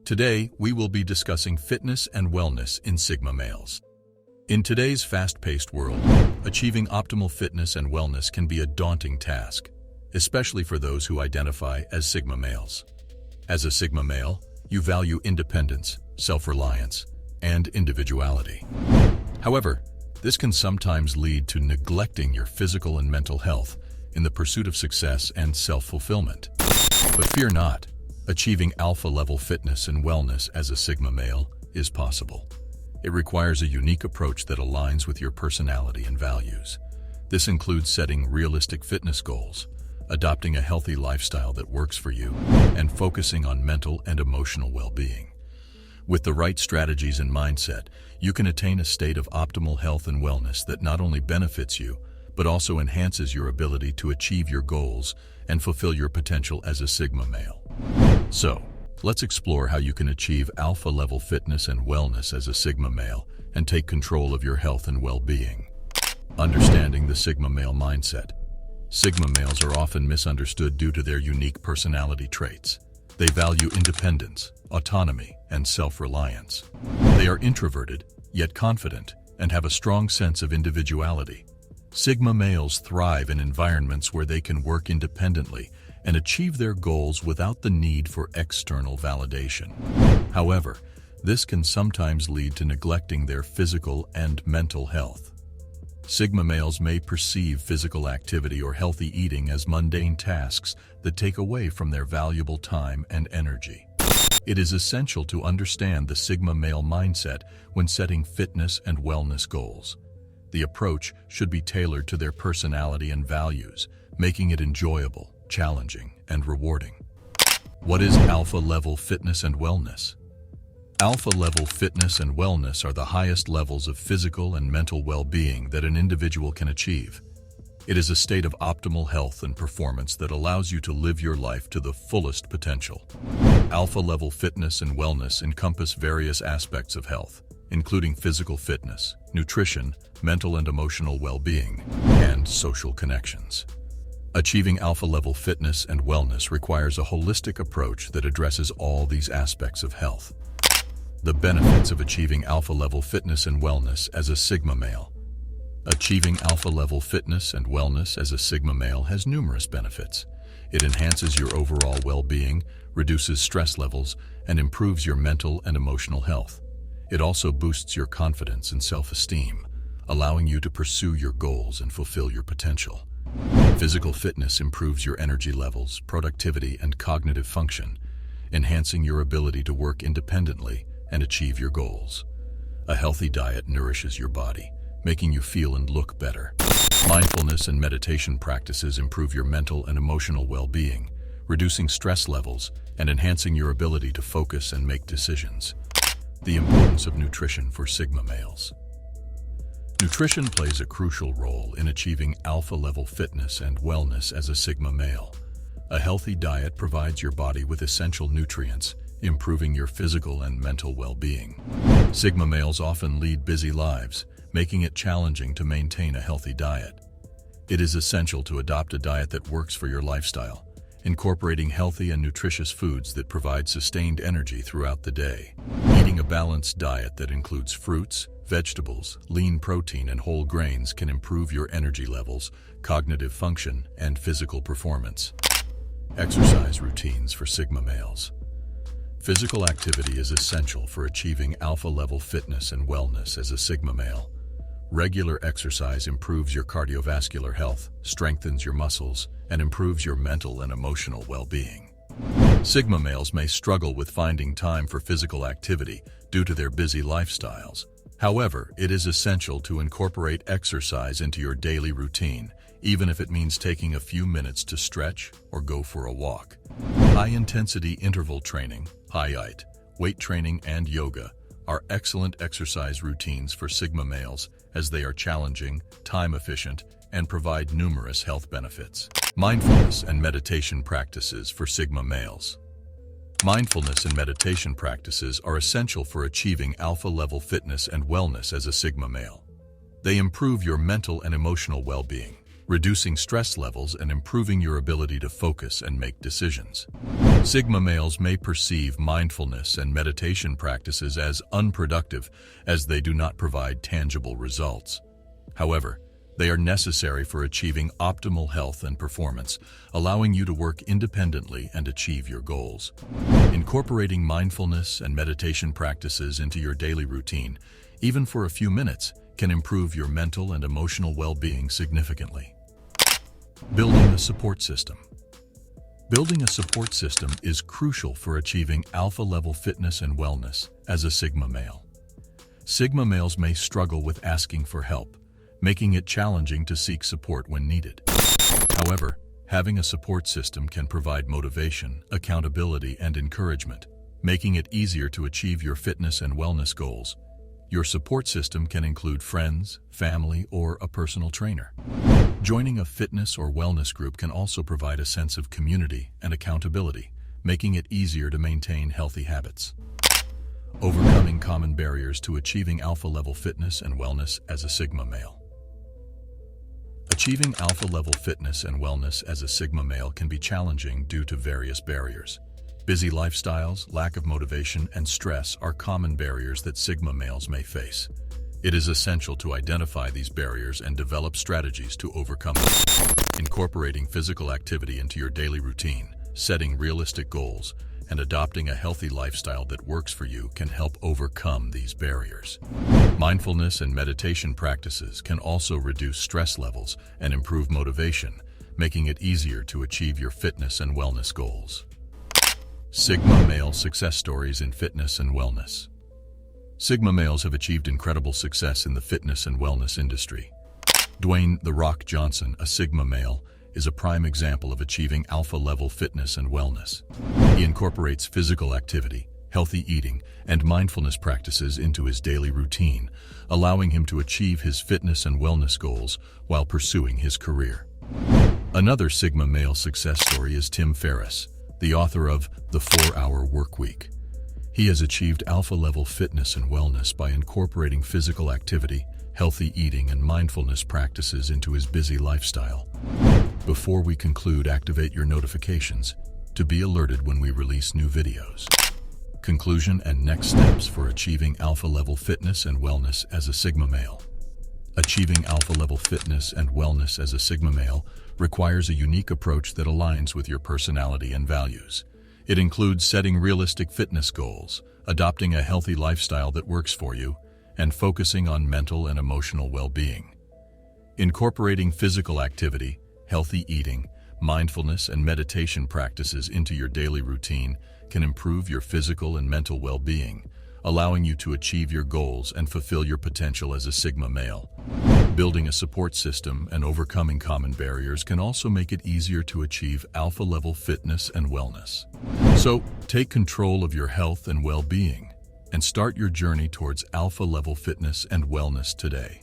Today, we will be discussing fitness and wellness in Sigma males. In today's fast-paced world, achieving optimal fitness and wellness can be a daunting task, especially for those who identify as Sigma males. As a Sigma male, you value independence, self-reliance, and individuality. However, this can sometimes lead to neglecting your physical and mental health in the pursuit of success and self-fulfillment. But fear not, achieving alpha-level fitness and wellness as a Sigma male is possible. It requires a unique approach that aligns with your personality and values. This includes setting realistic fitness goals, adopting a healthy lifestyle that works for you, and focusing on mental and emotional well-being. With the right strategies and mindset, you can attain a state of optimal health and wellness that not only benefits you, but also enhances your ability to achieve your goals and fulfill your potential as a Sigma male. So, let's explore how you can achieve alpha-level fitness and wellness as a Sigma male and take control of your health and well-being. Understanding the Sigma male mindset. Sigma males are often misunderstood due to their unique personality traits. They value independence, autonomy, and self-reliance. They are introverted, yet confident, and have a strong sense of individuality. Sigma males thrive in environments where they can work independently and achieve their goals without the need for external validation. However, this can sometimes lead to neglecting their physical and mental health. Sigma males may perceive physical activity or healthy eating as mundane tasks that take away from their valuable time and energy. It is essential to understand the Sigma male mindset when setting fitness and wellness goals. The approach should be tailored to their personality and values, making it enjoyable, challenging, and rewarding. What is alpha-level fitness and wellness? Alpha-level fitness and wellness are the highest levels of physical and mental well-being that an individual can achieve. It is a state of optimal health and performance that allows you to live your life to the fullest potential. Alpha-level fitness and wellness encompass various aspects of health, including physical fitness, nutrition, mental and emotional well-being, and social connections. Achieving alpha-level fitness and wellness requires a holistic approach that addresses all these aspects of health. The benefits of achieving alpha-level fitness and wellness as a Sigma male. Achieving alpha-level fitness and wellness as a Sigma male has numerous benefits. It enhances your overall well-being, reduces stress levels, and improves your mental and emotional health. It also boosts your confidence and self-esteem, allowing you to pursue your goals and fulfill your potential. Physical fitness improves your energy levels, productivity, and cognitive function, enhancing your ability to work independently and achieve your goals. A healthy diet nourishes your body, making you feel and look better. Mindfulness and meditation practices improve your mental and emotional well-being, reducing stress levels and enhancing your ability to focus and make decisions. The importance of nutrition for Sigma males. Nutrition plays a crucial role in achieving alpha-level fitness and wellness as a Sigma male. A healthy diet provides your body with essential nutrients, improving your physical and mental well-being. Sigma males often lead busy lives, making it challenging to maintain a healthy diet. It is essential to adopt a diet that works for your lifestyle, incorporating healthy and nutritious foods that provide sustained energy throughout the day. Eating a balanced diet that includes fruits, vegetables, lean protein, and whole grains can improve your energy levels, cognitive function, and physical performance. Exercise routines for Sigma males. Physical activity is essential for achieving alpha-level fitness and wellness as a Sigma male. Regular exercise improves your cardiovascular health, strengthens your muscles, and improves your mental and emotional well-being. Sigma males may struggle with finding time for physical activity due to their busy lifestyles. However, it is essential to incorporate exercise into your daily routine, even if it means taking a few minutes to stretch or go for a walk. High-intensity interval training, HIIT, weight training, and yoga are excellent exercise routines for Sigma males as they are challenging, time-efficient, and provide numerous health benefits. Mindfulness and meditation practices for Sigma males. Mindfulness and meditation practices are essential for achieving alpha-level fitness and wellness as a Sigma male. They improve your mental and emotional well-being, reducing stress levels and improving your ability to focus and make decisions. Sigma males may perceive mindfulness and meditation practices as unproductive as they do not provide tangible results. However, they are necessary for achieving optimal health and performance, allowing you to work independently and achieve your goals. Incorporating mindfulness and meditation practices into your daily routine, even for a few minutes, can improve your mental and emotional well-being significantly. Building a support system. Building a support system is crucial for achieving alpha-level fitness and wellness as a Sigma male. Sigma males may struggle with asking for help, making it challenging to seek support when needed. However, having a support system can provide motivation, accountability, and encouragement, making it easier to achieve your fitness and wellness goals. Your support system can include friends, family, or a personal trainer. Joining a fitness or wellness group can also provide a sense of community and accountability, making it easier to maintain healthy habits. Overcoming common barriers to achieving alpha-level fitness and wellness as a Sigma male. Achieving alpha-level fitness and wellness as a Sigma male can be challenging due to various barriers. Busy lifestyles, lack of motivation, and stress are common barriers that Sigma males may face. It is essential to identify these barriers and develop strategies to overcome them. Incorporating physical activity into your daily routine, setting realistic goals, and adopting a healthy lifestyle that works for you can help overcome these barriers. Mindfulness and meditation practices can also reduce stress levels and improve motivation, making it easier to achieve your fitness and wellness goals. Sigma male success stories in fitness and wellness. Sigma males have achieved incredible success in the fitness and wellness industry. Dwayne "The Rock" Johnson, a Sigma male, is a prime example of achieving alpha-level fitness and wellness. He incorporates physical activity, healthy eating, and mindfulness practices into his daily routine, allowing him to achieve his fitness and wellness goals while pursuing his career. Another Sigma male success story is Tim Ferriss, the author of The 4-Hour Workweek. He has achieved alpha-level fitness and wellness by incorporating physical activity, healthy eating, and mindfulness practices into his busy lifestyle. Before we conclude, activate your notifications to be alerted when we release new videos. Conclusion and next steps for achieving alpha-level fitness and wellness as a Sigma male. Achieving alpha-level fitness and wellness as a Sigma male requires a unique approach that aligns with your personality and values. It includes setting realistic fitness goals, adopting a healthy lifestyle that works for you, and focusing on mental and emotional well-being. Incorporating physical activity, healthy eating, mindfulness, and meditation practices into your daily routine can improve your physical and mental well-being, allowing you to achieve your goals and fulfill your potential as a Sigma male. Building a support system and overcoming common barriers can also make it easier to achieve alpha-level fitness and wellness. So, take control of your health and well-being, and start your journey towards alpha-level fitness and wellness today.